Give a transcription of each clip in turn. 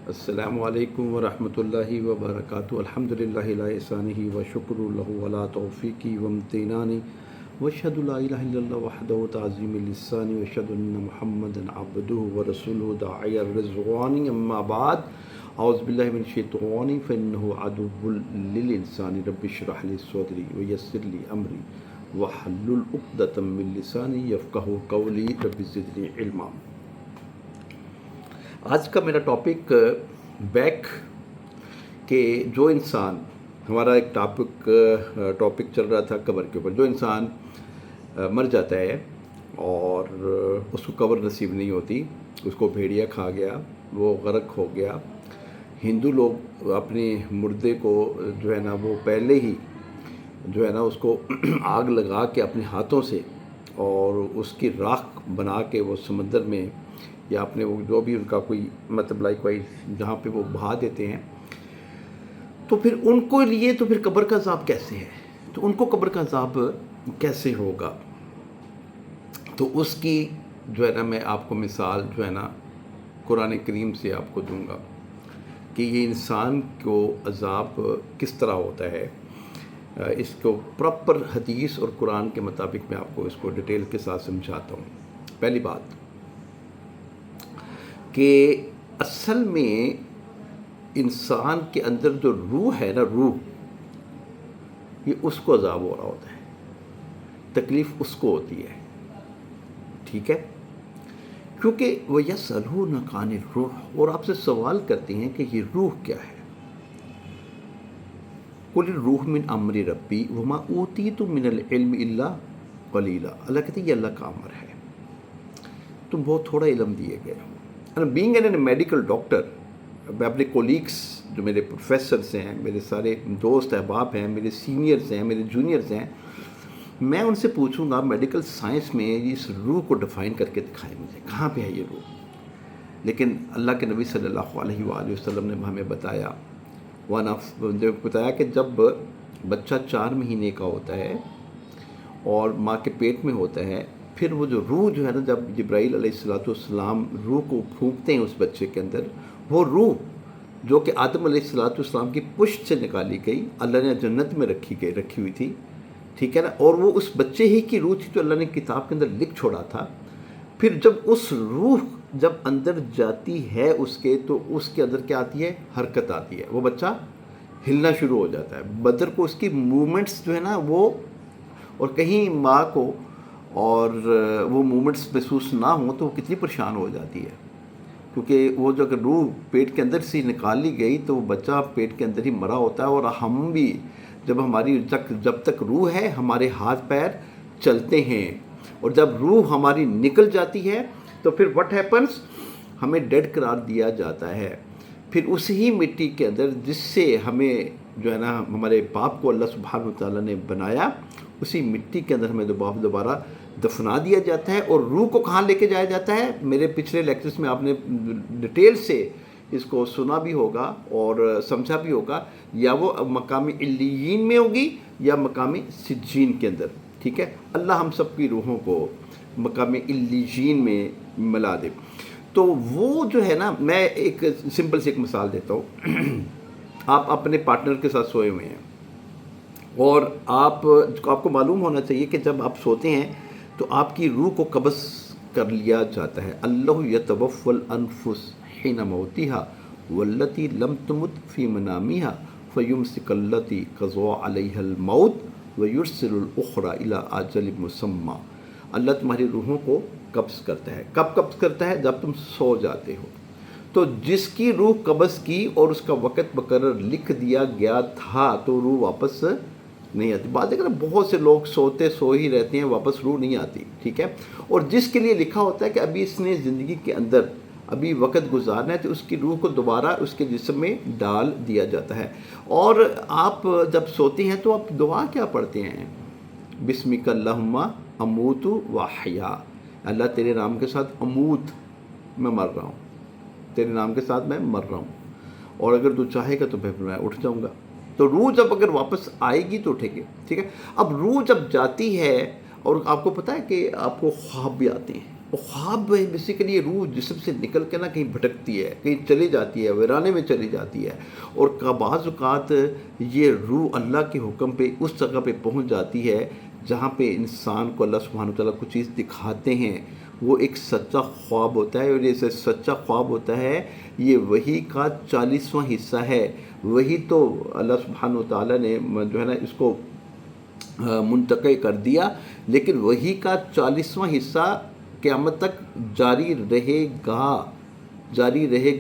السلام علیکم ورحمۃ اللہ وبرکاتہ الحمد للہ علی احسانہ و شکر لہ علی توفیقی و امتنانی واشہد لا الہ الا اللہ وحدہ تعظیم لسانی واشہد ان محمدا عبدہ ورسولہ داعی الرضوان اما بعد اعوذ باللہ من الشیطان فانہ عدو للانسان رب اشرح لی صدری ویسر لی امری واحلل عقدۃ من لسانی یفقہوا قولی رب زدنی علما۔ آج کا میرا ٹاپک بیک کہ جو انسان، ہمارا ایک ٹاپک چل رہا تھا قبر کے اوپر، جو انسان مر جاتا ہے اور اس کو قبر نصیب نہیں ہوتی، اس کو بھیڑیا کھا گیا، وہ غرق ہو گیا۔ ہندو لوگ اپنے مردے کو جو ہے نا وہ پہلے ہی جو ہے نا اس کو آگ لگا کے اپنے ہاتھوں سے اور اس کی راکھ بنا کے وہ سمندر میں یا اپنے وہ جو بھی ان کا کوئی مطلب لائک وائز جہاں پہ وہ بہا دیتے ہیں، تو پھر ان کو لیے تو پھر قبر کا عذاب کیسے ہے؟ تو ان کو قبر کا عذاب کیسے ہوگا؟ تو اس کی جو ہے نا میں آپ کو مثال جو ہے نا قرآن کریم سے آپ کو دوں گا کہ یہ انسان کو عذاب کس طرح ہوتا ہے۔ اس کو پراپر حدیث اور قرآن کے مطابق میں آپ کو اس کو ڈیٹیل کے ساتھ سمجھاتا ہوں۔ پہلی بات کہ اصل میں انسان کے اندر جو روح ہے نا، روح، یہ اس کو عذاب ہو رہا ہوتا ہے، تکلیف اس کو ہوتی ہے، ٹھیک ہے؟ کیونکہ وَيَسْأَلُونَكَ عَنِ الرُّوحِ، اور آپ سے سوال کرتے ہیں کہ یہ روح کیا ہے۔ قُلِ الرُّوحُ مِنْ أَمْرِ رَبِّي وَمَا أُوتِيتُم مِّنَ الْعِلْمِ إِلَّا قَلِيلًا۔ اللہ کہتے ہیں یہ اللہ کا امر ہے، تم بہت تھوڑا علم دیے گئے ہو۔ بینگ این میڈیکل ڈاکٹر، میں اپنے کولیگس جو میرے پروفیسرس ہیں، میرے سارے دوست احباب ہیں، میرے سینئرز ہیں، میرے جونیئرز ہیں، میں ان سے پوچھوں گا میڈیکل سائنس میں اس روح کو ڈیفائن کر کے دکھائیں مجھے، کہاں پہ ہے یہ روح؟ لیکن اللہ کے نبی صلی اللہ علیہ وآلہ وسلم نے ہمیں بتایا کہ جب بچہ 4 مہینے کا ہوتا ہے اور ماں کے پیٹ میں ہوتا ہے، پھر وہ جو روح جو ہے نا، جب جبرائیل علیہ السلام روح کو پھونکتے ہیں اس بچے کے اندر، وہ روح جو کہ آدم علیہ السلام کی پشت سے نکالی گئی، اللہ نے جنت میں رکھی ہوئی تھی، ٹھیک ہے نا، اور وہ اس بچے ہی کی روح تھی جو اللہ نے کتاب کے اندر لکھ چھوڑا تھا۔ پھر جب اس روح جب اندر جاتی ہے اس کے، تو اس کے اندر کیا آتی ہے؟ حرکت آتی ہے، وہ بچہ ہلنا شروع ہو جاتا ہے، بدن کو اس کی موومنٹس جو ہے نا وہ، اور کہیں ماں کو اور وہ مومنٹس محسوس نہ ہوں تو وہ کتنی پریشان ہو جاتی ہے، کیونکہ وہ جو اگر روح پیٹ کے اندر سے نکال لی گئی تو وہ بچہ پیٹ کے اندر ہی مرا ہوتا ہے، اور ہم بھی جب تک روح ہے ہمارے ہاتھ پیر چلتے ہیں، اور جب روح ہماری نکل جاتی ہے تو پھر واٹ ہیپنس، ہمیں ڈیڈ قرار دیا جاتا ہے۔ پھر اسی مٹی کے اندر جس سے ہمیں جو ہے نا ہمارے باپ کو اللہ سبحانہ وتعالیٰ نے بنایا، اسی مٹی کے اندر ہمیں دوبارہ دفنا دیا جاتا ہے، اور روح کو کہاں لے کے جایا جاتا ہے؟ میرے پچھلے لیکچرز میں آپ نے ڈیٹیل سے اس کو سنا بھی ہوگا اور سمجھا بھی ہوگا، یا وہ مقام علیین میں ہوگی یا مقام سجین کے اندر، ٹھیک ہے؟ اللہ ہم سب کی روحوں کو مقام علیین میں ملا دے۔ تو وہ جو ہے نا، میں ایک سمپل سی ایک مثال دیتا ہوں۔ آپ اپنے پارٹنر کے ساتھ سوئے ہوئے ہیں، اور آپ کو معلوم ہونا چاہیے کہ جب آپ سوتے ہیں تو آپ کی روح کو قبض کر لیا جاتا ہے۔ اللہ یتوفی الانفس حین موتها والتی لم تمت فی منامها فیمسک التی قضى علیها الموت ویرسل الاخری الی اجل مسمی۔ اللہ تمہاری روحوں کو قبض کرتا ہے۔ کب قبض کرتا ہے؟ جب تم سو جاتے ہو۔ تو جس کی روح قبض کی اور اس کا وقت مقرر لکھ دیا گیا تھا تو روح واپس نہیں آتی۔ بات ہے کہ بہت سے لوگ سو ہی رہتے ہیں، واپس روح نہیں آتی، ٹھیک ہے؟ اور جس کے لیے لکھا ہوتا ہے کہ ابھی اس نے زندگی کے اندر ابھی وقت گزارنا ہے، تو اس کی روح کو دوبارہ اس کے جسم میں ڈال دیا جاتا ہے۔ اور آپ جب سوتے ہیں تو آپ دعا کیا پڑھتے ہیں؟ بسمک اللہم اموت و احیا، اللہ تیرے نام کے ساتھ اموت، میں مر رہا ہوں، تیرے نام کے ساتھ میں مر رہا ہوں، اور اگر تو چاہے گا تو پھر میں اٹھ جاؤں گا۔ تو روح جب اگر واپس آئے گی تو اٹھے گی، ٹھیک ہے؟ اب روح جب جاتی ہے، اور آپ کو پتہ ہے کہ آپ کو خواب بھی آتے ہیں، وہ خواب بیسیکلی یہ روح جسم سے نکل کے نا کہیں بھٹکتی ہے، کہیں چلی جاتی ہے، ویرانے میں چلی جاتی ہے، اور بعض اوقات یہ روح اللہ کے حکم پہ اس جگہ پہ پہنچ جاتی ہے جہاں پہ انسان کو اللہ سبحانہ وتعالیٰ کچھ چیز دکھاتے ہیں. وہ ایک سچا خواب ہوتا ہے، اور یہ سچا خواب ہوتا ہے یہ وحی کا 40واں حصہ ہے. وہی تو اللہ سبحانہ وتعالیٰ نے جو ہے نا اس کو منتقل کر دیا، لیکن وہی کا 40واں حصہ قیامت تک جاری رہے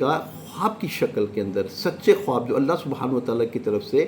گا خواب کی شکل کے اندر. سچے خواب جو اللہ سبحانہ وتعالیٰ کی طرف سے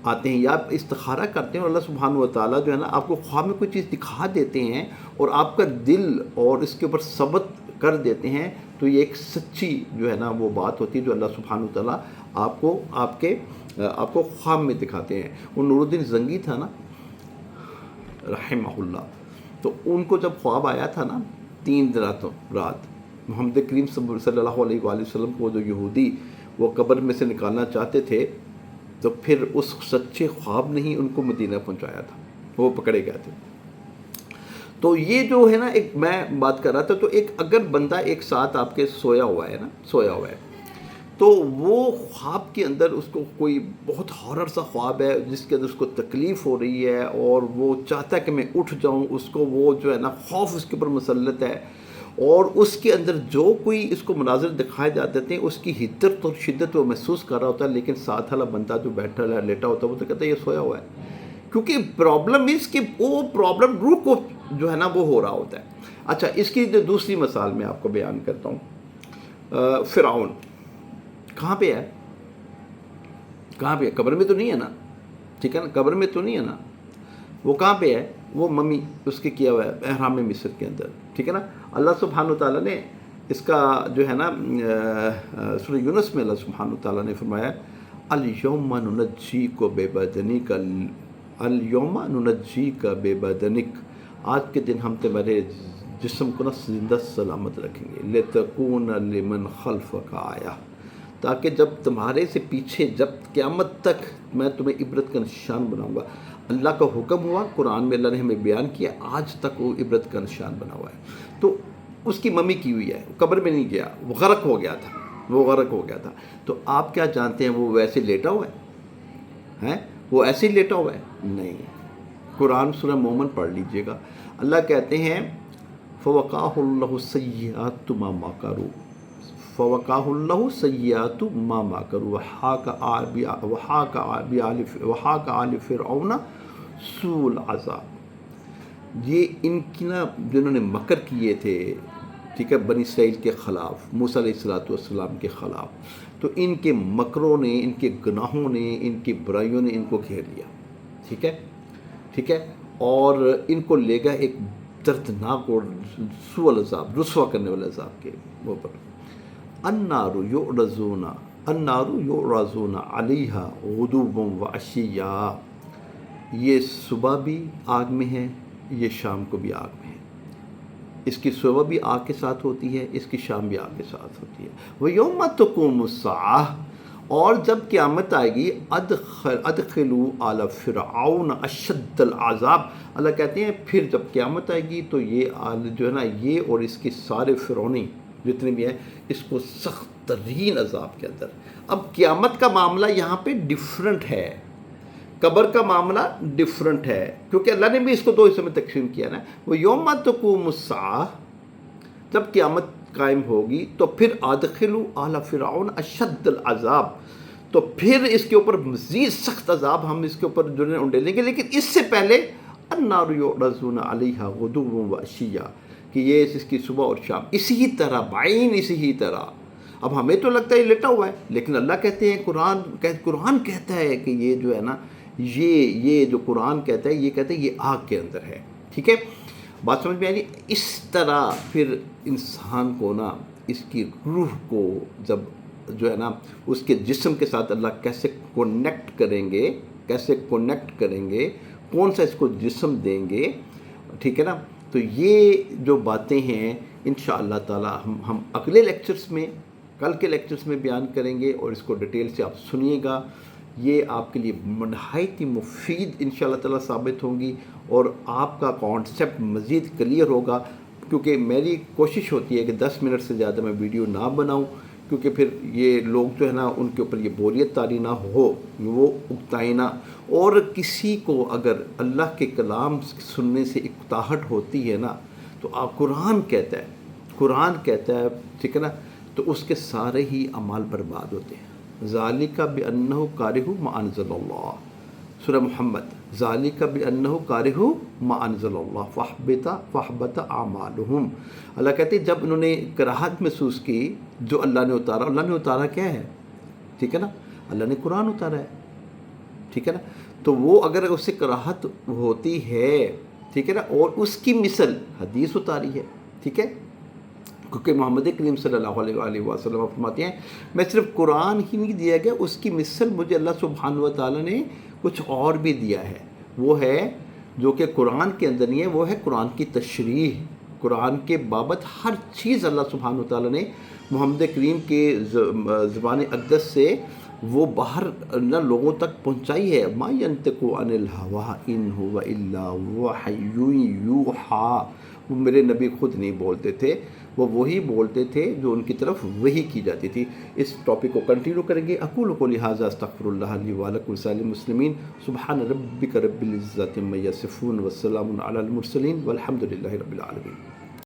آتے ہیں، یا آپ استخارہ کرتے ہیں اور اللہ سبحانہ وتعالیٰ جو ہے نا آپ کو خواب میں کوئی چیز دکھا دیتے ہیں اور آپ کا دل اور اس کے اوپر ثبت کر دیتے ہیں، تو یہ ایک سچی جو ہے نا وہ بات ہوتی ہے جو اللہ سبحانہ وتعالیٰ آپ کو خواب میں دکھاتے ہیں. وہ نور الدین زنگی تھا نا رحمہ اللہ، تو ان کو جب خواب آیا تھا نا 3 رات محمد کریم صلی اللہ علیہ وآلہ وسلم کو جو یہودی وہ قبر میں سے نکالنا چاہتے تھے، تو پھر اس سچے خواب نے ہی ان کو مدینہ پہنچایا تھا، وہ پکڑے گئے تھے. تو یہ جو ہے نا ایک میں بات کر رہا تھا، تو ایک اگر بندہ ایک ساتھ آپ کے سویا ہوا ہے تو وہ خواب کے اندر اس کو کوئی بہت ہارر سا خواب ہے جس کے اندر اس کو تکلیف ہو رہی ہے اور وہ چاہتا ہے کہ میں اٹھ جاؤں، اس کو وہ جو ہے نا خوف اس کے اوپر مسلط ہے، اور اس کے اندر جو کوئی اس کو مناظر دکھائے جاتے ہیں اس کی حدت اور شدت وہ محسوس کر رہا ہوتا ہے، لیکن ساتھ والا بندہ جو بیٹھا ہے لیٹا ہوتا ہے وہ تو کہتا ہے یہ سویا ہوا ہے، کیونکہ پرابلم اس کہ وہ پرابلم روح کو جو ہے نا وہ ہو رہا ہوتا ہے. اچھا، اس کی جو دوسری مثال میں آپ کو بیان کرتا ہوں. فرعون کہاں پہ ہے؟ قبر میں تو نہیں ہے نا، ٹھیک ہے نا، قبر میں تو نہیں ہے نا، وہ کہاں پہ ہے؟ وہ ممی اس کے کیا ہوا ہے احرام مصر کے اندر، ٹھیک ہے نا. اللہ سبحانہ وتعالیٰ نے اس کا جو ہے نا سورہ یونس میں اللہ سبحانہ وتعالیٰ نے فرمایا الیوم ننجیک ببدنک الیوم ننجیک ببدنک، آج کے دن ہم تمہارے جسم کو نا زندہ سلامت رکھیں گے، لتکون لمن خلفک آیہ، تاکہ جب تمہارے سے پیچھے جب قیامت تک میں تمہیں عبرت کا نشان بناؤں گا. اللہ کا حکم ہوا، قرآن میں اللہ نے ہمیں بیان کیا، آج تک وہ عبرت کا نشان بنا ہوا ہے. تو اس کی ممی کی ہوئی ہے، قبر میں نہیں گیا، وہ غرق ہو گیا تھا. تو آپ کیا جانتے ہیں وہ ویسے لیٹا ہوا ہے؟ وہ ایسے ہی لیٹا ہوا ہے؟ نہیں. قرآن سورہ مومن پڑھ لیجئے گا، اللہ کہتے ہیں فَوَقَاهُ اللَّهُ سَيِّئَاتُ مَا مَكَرُوا، فَوَقَاهُ اللَّهُ سَيِّئَاتُ مَا مَكَرُوا وَحَاقَ آلِ فِرْعَوْنَ سُوءُ الْعَذَابِ. یہ ان کی نا جنہوں نے مکر کیے تھے، ٹھیک ہے، بنی اسرائیل کے خلاف، موسیٰ علیہ السلام کے خلاف، تو ان کے مکروں نے، ان کے گناہوں نے، ان کی برائیوں نے ان کو گھیر لیا، ٹھیک ہے، اور ان کو لے گا ایک دردناک اور سوء العذاب، رسوا کرنے والے عذاب کے اوپر. النار یعرضون علیہا غدوا وعشیا، یہ صبح بھی آگ میں ہے، یہ شام کو بھی آگ میں ہے. اس کی صبح بھی آگ کے ساتھ ہوتی ہے، اس کی شام بھی آگ کے ساتھ ہوتی ہے. وَيَوْمَ تَقُومُ السَّاعَةُ، اور جب قیامت آئے گی ادخلوا آل فرعون اشد العذاب، اللہ کہتے ہیں پھر جب قیامت آئے گی تو یہ جو ہے نا یہ اور اس کے سارے فرعونی جتنے بھی ہیں اس کو سخت ترین عذاب کے اندر. اب قیامت کا معاملہ یہاں پہ ڈیفرنٹ ہے، قبر کا معاملہ ڈیفرنٹ ہے، کیونکہ اللہ نے بھی اس کو 2 حصوں میں تقسیم کیا نا. وہ یوم تقوم الساعہ، جب قیامت قائم ہوگی تو پھر ادخلوا آل فرعون اشد العذاب، تو پھر اس کے اوپر مزید سخت عذاب ہم اس کے اوپر جو ہے انڈیلیں گے. لیکن اس سے پہلے النار یعرضون علیہا غدوا وعشیا، کہ یہ اس کی صبح اور شام اسی طرح بعین اسی طرح. اب ہمیں تو لگتا ہے یہ لیٹا ہوا ہے، لیکن اللہ کہتے ہیں قرآن کہتا ہے کہ یہ جو ہے نا یہ جو قرآن کہتا ہے یہ کہتا ہے یہ آگ کے اندر ہے. ٹھیک ہے، بات سمجھ میں آ رہی؟ اس طرح پھر انسان کو نا اس کی روح کو جب جو ہے نا اس کے جسم کے ساتھ اللہ کیسے کونیکٹ کریں گے، کون سا اس کو جسم دیں گے، ٹھیک ہے نا. تو یہ جو باتیں ہیں انشاءاللہ تعالی ہم اگلے لیکچرز میں، کل کے لیکچرز میں بیان کریں گے، اور اس کو ڈیٹیل سے آپ سنیے گا. یہ آپ کے لیے نہایت ہی مفید انشاءاللہ تعالی ثابت ہوں گی، اور آپ کا کانسیپٹ مزید کلیئر ہوگا. کیونکہ میری کوشش ہوتی ہے کہ 10 منٹ سے زیادہ میں ویڈیو نہ بناؤں، کیونکہ پھر یہ لوگ جو ہے نا ان کے اوپر یہ بوریت طاری نہ ہو، وہ اکتائیں نہ، اور کسی کو اگر اللہ کے کلام سننے سے اکتاہٹ ہوتی ہے نا تو قرآن کہتا ہے، قرآن کہتا ہے، ٹھیک ہے نا، تو اس کے سارے ہی اعمال برباد ہوتے ہیں۔ ذالک بانہ کارہ ما انزل اللہ، سورہ محمد، ذالک بانہ کارہ ما انزل اللہ فاحبط اعمالہم۔ اللہ کہتے ہیں جب انہوں نے کراہت محسوس کی جو اللہ نے اتارا، اللہ نے اتارا کیا ہے، ٹھیک ہے نا، اللہ نے قرآن اتارا ہے، ٹھیک ہے نا، تو وہ اگر اس سے کراہت ہوتی ہے، ٹھیک ہے نا، اور اس کی مثل حدیث اتاری ہے، ٹھیک ہے، کیونکہ محمد کریم صلی اللہ علیہ وآلہ وسلم فرماتے ہیں میں صرف قرآن ہی نہیں دیا گیا، اس کی مثل مجھے اللہ سبحانہ و تعالیٰ نے کچھ اور بھی دیا ہے، وہ ہے جو کہ قرآن کے اندر نہیں ہے، وہ ہے قرآن کی تشریح، قرآن کے بابت ہر چیز اللہ سبحانہ و تعالیٰ نے محمد کریم کے زبان اقدس سے وہ باہر نہ لوگوں تک پہنچائی ہے۔ ما ینطق عن الہوی ان هو الا وحی یوحیٰ، وہ میرے نبی خود نہیں بولتے تھے، وہ وہی بولتے تھے جو ان کی طرف وحی کی جاتی تھی۔ اس ٹاپک کو کنٹینیو کریں گے۔ اقول قولی ھذا استغفر اللہ لی ولکم ولسائر المسلمین۔ سبحان ربک رب العزۃ عما یصفون وسلام علی المرسلین والحمد للہ رب العالمین۔